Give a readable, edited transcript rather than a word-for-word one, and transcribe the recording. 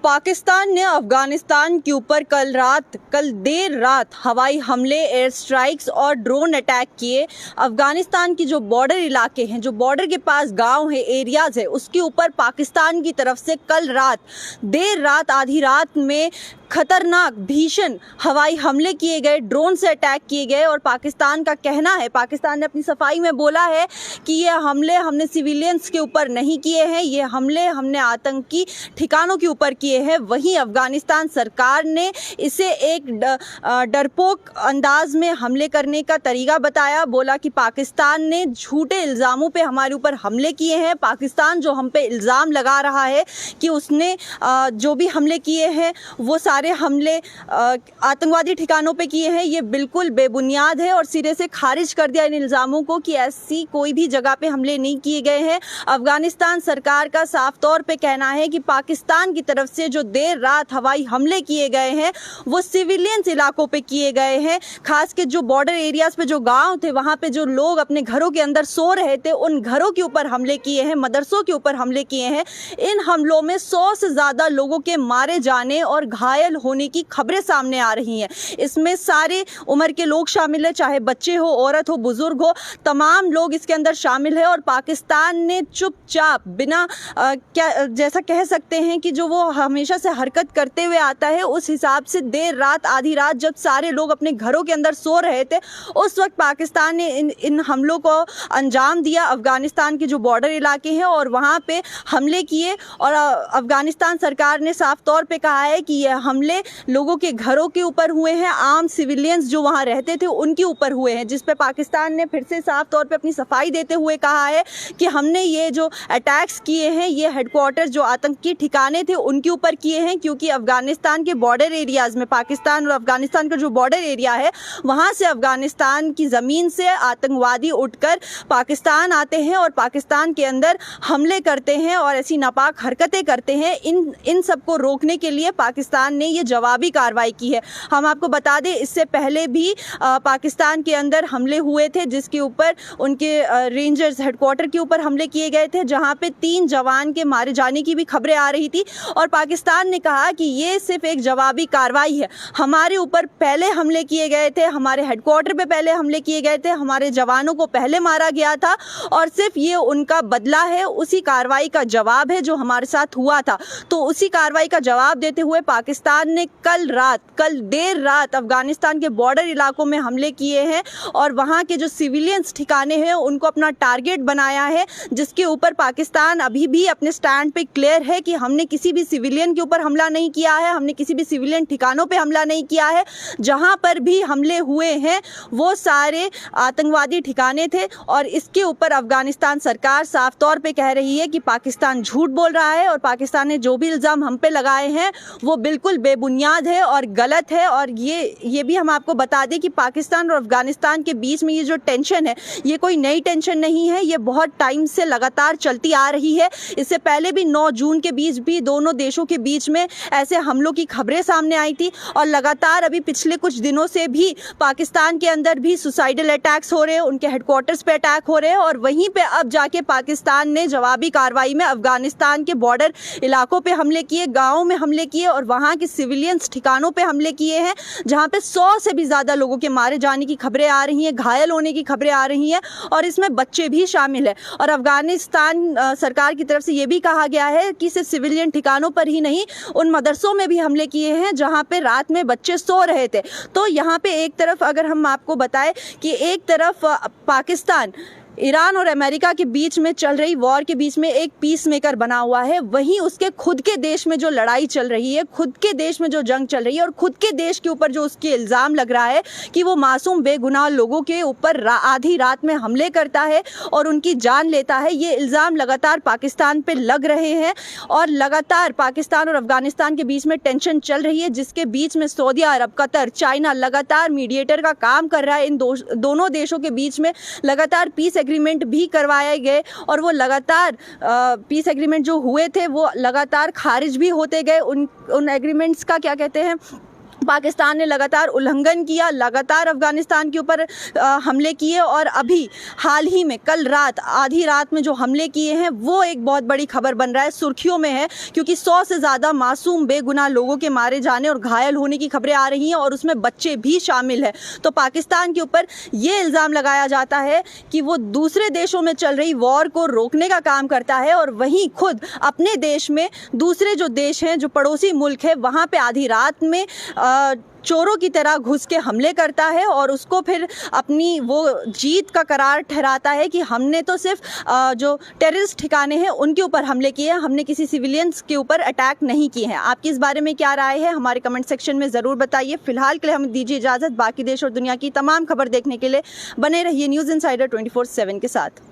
पाकिस्तान ने अफगानिस्तान के ऊपर कल देर रात हवाई हमले, एयर स्ट्राइक्स और ड्रोन अटैक किए। अफगानिस्तान की जो बॉर्डर इलाके हैं, जो बॉर्डर के पास गांव है, एरियाज़ है, उसके ऊपर पाकिस्तान की तरफ से कल रात देर रात आधी रात में खतरनाक भीषण हवाई हमले किए गए, ड्रोन से अटैक किए गए। और पाकिस्तान का कहना है, पाकिस्तान ने अपनी सफाई में बोला है कि ये हमले हमने सिविलियंस के ऊपर नहीं किए हैं, ये हमले हमने आतंकी ठिकानों के ऊपर किए हैं। वहीं अफगानिस्तान सरकार ने इसे एक डरपोक अंदाज में हमले करने का तरीका बताया। बोला कि पाकिस्तान ने झूठे इल्ज़ामों पे हमारे ऊपर हमले किए हैं। पाकिस्तान जो हम पे इल्ज़ाम लगा रहा है कि उसने जो भी हमले किए हैं वो सारे हमले आतंकवादी ठिकानों पे किए हैं, ये बिल्कुल बेबुनियाद है और सिरे से खारिज कर दिया इन इल्ज़ामों को कि ऐसी कोई भी जगह पे हमले नहीं किए गए हैं। अफगानिस्तान सरकार का साफ तौर पे कहना है कि पाकिस्तान की तरफ से जो देर रात हवाई हमले किए गए हैं वो सिविलियंस इलाकों पे किए गए हैं। खास के जो बॉर्डर एरियाज़ पे जो गाँव थे, वहाँ पे जो लोग अपने घरों के अंदर सो रहे थे, उन घरों के ऊपर हमले किए हैं, मदरसों के ऊपर हमले किए हैं। इन हमलों में 100 से ज़्यादा लोगों के मारे जाने और घायल होने की खबरें सामने आ रही हैं। इसमें सारे उम्र के लोग शामिल हैं, चाहे बच्चे हो, औरत हो, बुजुर्ग हो, तमाम लोग इसके अंदर शामिल है। और पाकिस्तान ने चुपचाप बिना जैसा कह सकते हैं कि जो वो हमेशा से हरकत करते हुए आता है, उस हिसाब से देर रात आधी रात जब सारे लोग अपने घरों के अंदर सो रहे थे, उस वक्त पाकिस्तान ने इन हमलों को अंजाम दिया। अफगानिस्तान के जो बॉर्डर इलाके हैं और वहाँ पे हमले किए। और अफगानिस्तान सरकार ने साफ तौर पे कहा है कि यह हमले लोगों के घरों के ऊपर हुए हैं, आम सिविलियंस जो वहाँ रहते थे उनके ऊपर हुए हैं, जिस पे पाकिस्तान ने फिर से साफ तौर पे अपनी सफाई देते हुए कहा है कि हमने ये जो अटैक्स किए हैं ये हेडक्वार्टर्स जो आतंकी ठिकाने थे उनके ऊपर किए हैं। क्योंकि अफगानिस्तान के बॉर्डर एरियाज़ में, पाकिस्तान और अफगानिस्तान का जो बॉर्डर एरिया है, वहाँ से अफगानिस्तान की ज़मीन से आतंकवादी उठकर पाकिस्तान आते हैं और पाकिस्तान के अंदर हमले करते हैं और ऐसी नापाक हरकतें करते हैं। इन सबको रोकने के लिए पाकिस्तान ने ये जवाबी कार्रवाई की है। हम आपको बता दें, इससे पहले भी पाकिस्तान के अंदर हमले हुए थे, जिसके ऊपर उनके रेंजर्स हेडक्वार्टर के ऊपर हमले किए गए थे, जहां पे 3 जवान के मारे जाने की भी खबरें आ रही थी। और पाकिस्तान ने कहा कि ये सिर्फ एक जवाबी कार्रवाई है, हमारे ऊपर पहले हमले किए गए थे, हमारे हेडक्वार्टर पे पहले हमले किए गए थे, हमारे जवानों को पहले मारा गया था और सिर्फ ये उनका बदला है, उसी कार्रवाई का जवाब है जो हमारे साथ हुआ था। तो उसी कार्रवाई का जवाब देते हुए पाकिस्तान ने कल देर रात अफगानिस्तान के बॉर्डर इलाकों में हमले किए हैं और वहाँ के जो सिविलियंस ठिकाने हैं उनको अपना टारगेट बनाया है, जिसके ऊपर पाकिस्तान अभी भी अपने स्टैंड पे क्लियर है कि हमने किसी भी सिविलियन के ऊपर हमला नहीं किया है, हमने किसी भी सिविलियन ठिकानों पे हमला नहीं किया है। जहाँ पर भी हमले हुए हैं वो सारे आतंकवादी ठिकाने थे। और इसके ऊपर अफगानिस्तान सरकार साफ तौर पे कह रही है कि पाकिस्तान झूठ बोल रहा है और पाकिस्तान ने जो भी इल्ज़ाम हम पे लगाए हैं वो बिल्कुल बेबुनियाद है और गलत है। और ये भी हम आपको बता दें कि पाकिस्तान और अफगानिस्तान के बीच में ये जो टेंशन है ये कोई नई टेंशन नहीं है, ये बहुत टाइम से लगातार चलती आ रही है। इससे पहले भी 9 जून के बीच भी दोनों देशों के बीच में ऐसे हमलों की खबरें सामने आई थी और लगातार अभी पिछले कुछ दिनों से भी पाकिस्तान के अंदर भी सुसाइडल अटैक्स हो रहे हैं, उनके हेडक्वार्टर्स पे अटैक हो रहे हैं। और वहीं पे अब जाके पाकिस्तान ने जवाबी कार्रवाई में अफगानिस्तान के बॉर्डर इलाकों पे हमले किए, गाँव में हमले किए और वहाँ के सिविलियंस ठिकानों पे हमले किए हैं, जहाँ पे 100 से भी ज़्यादा लोगों के मारे जाने की खबरें आ रही हैं, घायल होने की खबरें आ रही हैं और इसमें बच्चे भी शामिल हैं। और अफगानिस्तान सरकार की तरफ से ये भी कहा गया है कि सिर्फ सिविलियन ठिकानों पर ही नहीं, उन मदरसों में भी हमले किए हैं जहाँ पे रात में बच्चे सो रहे थे। तो यहाँ पे एक तरफ अगर हम आपको बताएं कि एक तरफ पाकिस्तान ईरान और अमेरिका के बीच में चल रही वॉर के बीच में एक पीस मेकर बना हुआ है, वहीं उसके खुद के देश में जो लड़ाई चल रही है, खुद के देश में जो जंग चल रही है और खुद के देश के ऊपर जो उसके इल्ज़ाम लग रहा है कि वो मासूम बेगुनाह लोगों के ऊपर आधी रात में हमले करता है और उनकी जान लेता है, ये इल्ज़ाम लगातार पाकिस्तान पे लग रहे हैं। और लगातार पाकिस्तान और अफगानिस्तान के बीच में टेंशन चल रही है, जिसके बीच में सऊदी अरब, कतर, चाइना लगातार मीडिएटर का काम कर रहा है। इन दोनों देशों के बीच में लगातार पीस एग्रीमेंट भी करवाए गए और वो लगातार पीस एग्रीमेंट जो हुए थे वो लगातार खारिज भी होते गए। उन एग्रीमेंट्स का क्या कहते हैं, पाकिस्तान ने लगातार उल्लंघन किया, लगातार अफगानिस्तान के ऊपर हमले किए और अभी हाल ही में कल रात आधी रात में जो हमले किए हैं वो एक बहुत बड़ी खबर बन रहा है, सुर्खियों में है, क्योंकि 100 से ज़्यादा मासूम बेगुनाह लोगों के मारे जाने और घायल होने की खबरें आ रही हैं और उसमें बच्चे भी शामिल हैं। तो पाकिस्तान के ऊपर ये इल्ज़ाम लगाया जाता है कि वो दूसरे देशों में चल रही वॉर को रोकने का काम करता है और वहीं खुद अपने देश में दूसरे जो देश हैं, जो पड़ोसी मुल्क है, वहाँ पे आधी रात में चोरों की तरह घुस के हमले करता है और उसको फिर अपनी वो जीत का करार ठहराता है कि हमने तो सिर्फ जो टेररिस्ट ठिकाने हैं उनके ऊपर हमले किए हैं, हमने किसी सिविलियंस के ऊपर अटैक नहीं किए हैं। आपकी इस बारे में क्या राय है, हमारे कमेंट सेक्शन में ज़रूर बताइए। फिलहाल के लिए हमें दीजिए इजाज़त। बाकी देश और दुनिया की तमाम खबर देखने के लिए बने रहिए न्यूज़ इनसाइडर 24/7 के साथ।